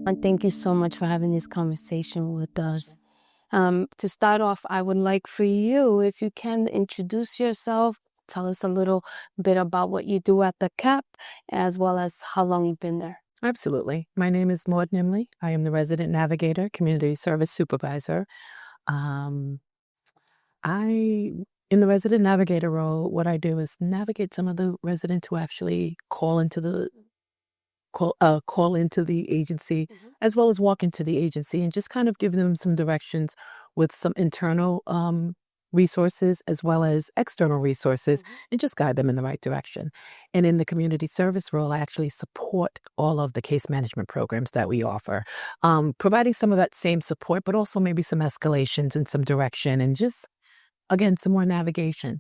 And thank you so much for having this conversation with us. To start off, I would like for you, if you can, introduce yourself, tell us a little bit about what you do at the CAPP, as well as how long you've been there. Absolutely. My name is Maude Nimely. I am the resident navigator, community service supervisor. In the resident navigator role, what I do is navigate some of the residents who actually call into the agency, as well as walk into the agency, and just kind of give them some directions with some internal resources as well as external resources, and just guide them in the right direction. And in the community service role, I actually support all of the case management programs that we offer, providing some of that same support, but also maybe some escalations and some direction, and just, again, some more navigation.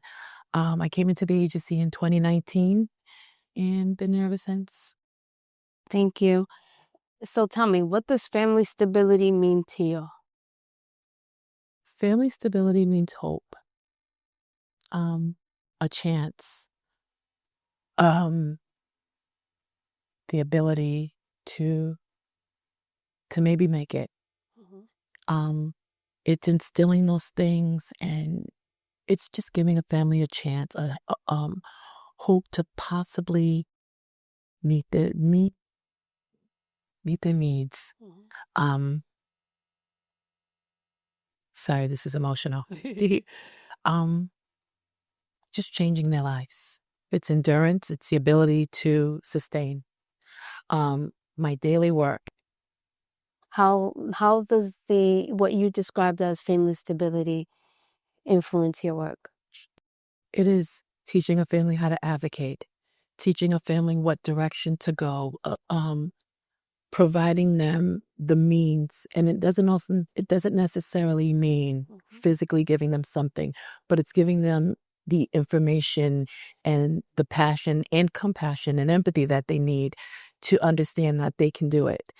I came into the agency in 2019 and been there ever since. Thank you. So tell me, what does family stability mean to you? Family stability means hope, a chance, the ability to maybe make it. It's instilling those things, and it's just giving a family a chance, hope to possibly meet their needs. Sorry, this is emotional. Just changing their lives. It's endurance. It's the ability to sustain. My daily work. How does what you described as family stability influence your work? It is teaching a family how to advocate, teaching a family what direction to go, providing them the means. And it doesn't necessarily mean physically giving them something, but it's giving them the information and the passion and compassion and empathy that they need to understand that they can do it.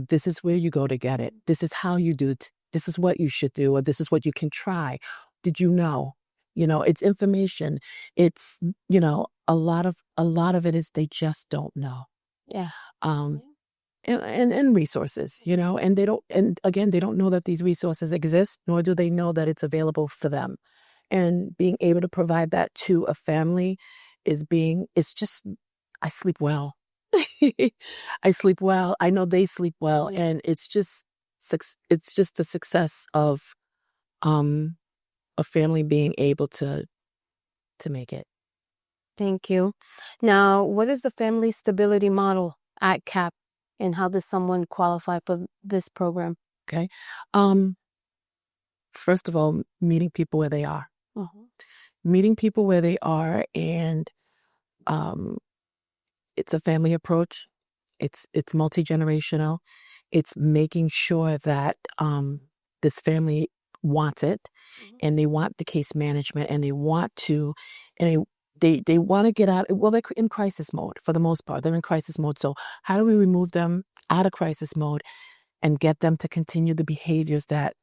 This is where you go to get it. This is how you do it. This is what you should do, or this is what you can try. Did you know? It's information. It's, a lot of it is they just don't know. Yeah. And resources, and they don't know that these resources exist, nor do they know that it's available for them. And being able to provide that to a family it's just, I sleep well. I sleep well. I know they sleep well. And it's just the success of a family being able to make it. Thank you. Now, what is the family stability model at CAPP, and how does someone qualify for this program? Okay. First of all, meeting people where they are. Meeting people where they are, and it's a family approach. It's multi-generational. It's making sure that this family wants it, and they want the case management, and they want to, and they want to get out. Well, they're in crisis mode for the most part. They're in crisis mode. So how do we remove them out of crisis mode and get them to continue the behaviors that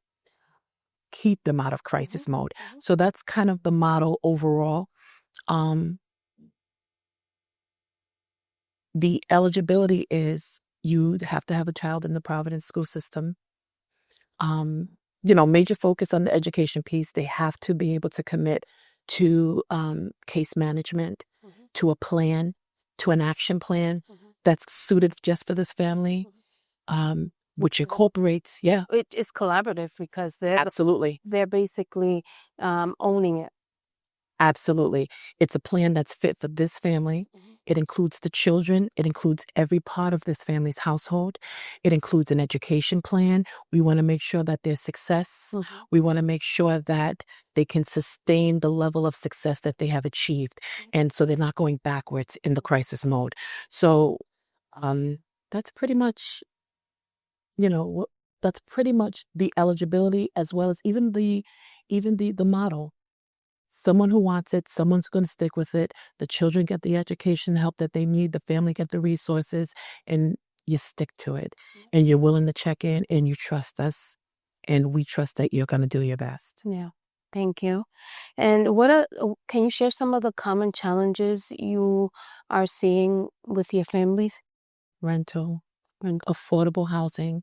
keep them out of crisis mode? So that's kind of the model overall. The eligibility is you have to have a child in the Providence school system. Major focus on the education piece. They have to be able to commit to case management, to a plan, to an action plan that's suited just for this family, which incorporates, It is collaborative because they're basically owning it. Absolutely. It's a plan that's fit for this family. It includes the children. It includes every part of this family's household. It includes an education plan. We want to make sure that there's success. We want to make sure that they can sustain the level of success that they have achieved. And so they're not going backwards in the crisis mode. So that's pretty much, that's pretty much the eligibility, as well as even the model. Someone who wants it, someone's going to stick with it. The children get the education help that they need. The family get the resources, and you stick to it. And you're willing to check in, and you trust us, and we trust that you're going to do your best. Yeah. Thank you. And can you share some of the common challenges you are seeing with your families? Rental, And affordable housing.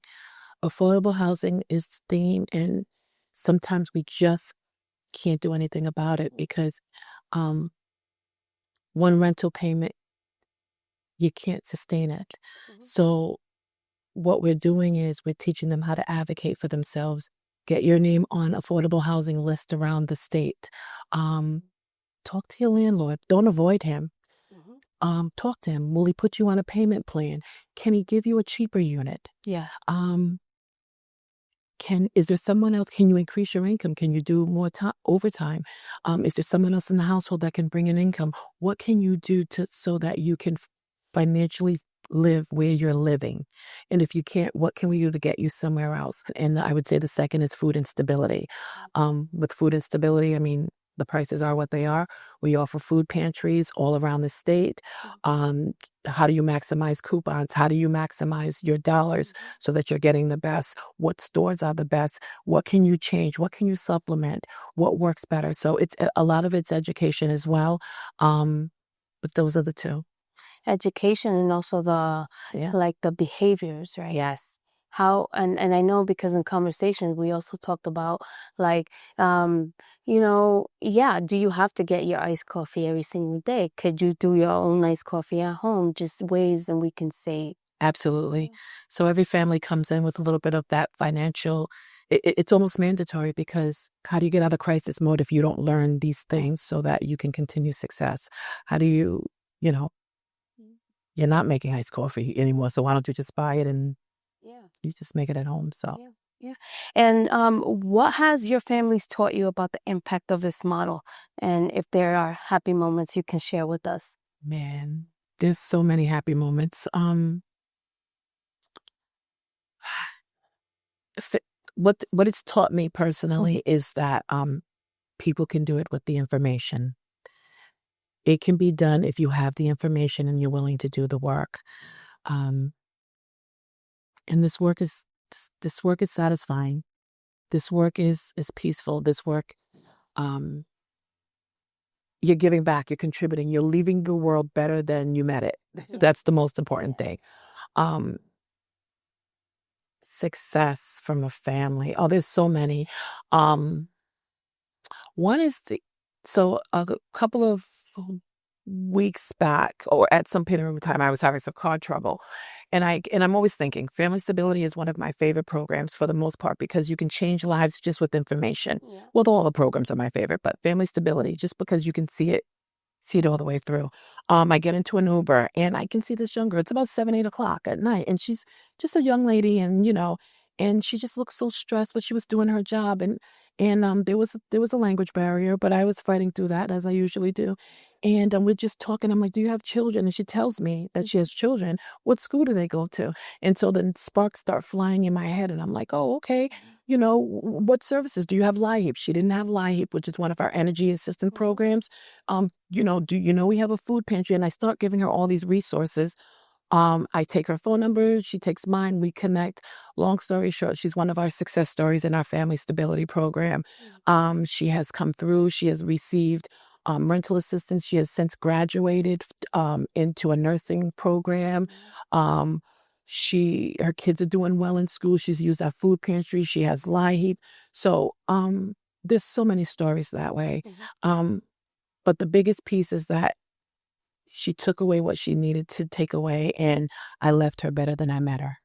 Affordable housing is the theme, and sometimes we just can't do anything about it because one rental payment, you can't sustain it. So what we're doing is we're teaching them how to advocate for themselves. Get your name on affordable housing list around the state. Talk to your landlord. Don't avoid him. Talk to him. Will he put you on a payment plan? Can he give you a cheaper unit? Yeah. Is there someone else? Can you increase your income? Can you do more overtime? Is there someone else in the household that can bring an income? What can you do so that you can financially live where you're living? And if you can't, what can we do to get you somewhere else? And I would say the second is food instability. With food instability, I mean, the prices are what they are. We offer food pantries all around the state. How do you maximize coupons? How do you maximize your dollars so that you're getting the best? What stores are the best? What can you change? What can you supplement? What works better? So it's a lot of it's education as well. But those are the two. Education and also the behaviors, right? Yes. How and I know because in conversations we also talked about do you have to get your iced coffee every single day? Could you do your own iced coffee at home? Just ways and we can say Absolutely. So every family comes in with a little bit of that financial. It's almost mandatory because how do you get out of crisis mode if you don't learn these things so that you can continue success? How do you you're not making iced coffee anymore, so why don't you just buy it and you just make it at home? So yeah. And what has your families taught you about the impact of this model? And if there are happy moments you can share with us. man, there's so many happy moments. What it's taught me personally is that people can do it with the information. It can be done if you have the information and you're willing to do the work. And this work is satisfying. This work is peaceful. This work, you're giving back, you're contributing, you're leaving the world better than you met it. That's the most important thing. Success from a family. Oh, there's so many. One is a couple of weeks back, or at some period of time, I was having some car trouble. And I'm always thinking family stability is one of my favorite programs for the most part because you can change lives just with information. Yeah. Well, all the programs are my favorite, but family stability, just because you can see it all the way through. I get into an Uber and I can see this young girl. It's about 7, 8 o'clock at night. And she's just a young lady and she just looks so stressed, but she was doing her job. And there was a language barrier, but I was fighting through that as I usually do. And we're just talking. I'm like, do you have children? And she tells me that she has children. What school do they go to? And so then sparks start flying in my head. And I'm like, oh, okay. What services? Do you have LIHEAP? She didn't have LIHEAP, which is one of our energy assistant programs. Do you know we have a food pantry? And I start giving her all these resources. I take her phone number, she takes mine, we connect. Long story short, she's one of our success stories in our family stability program. She has come through, she has received rental assistance. She has since graduated into a nursing program. Her kids are doing well in school. She's used our food pantry. She has LIHEAP. So there's so many stories that way. But the biggest piece is that she took away what she needed to take away, and I left her better than I met her.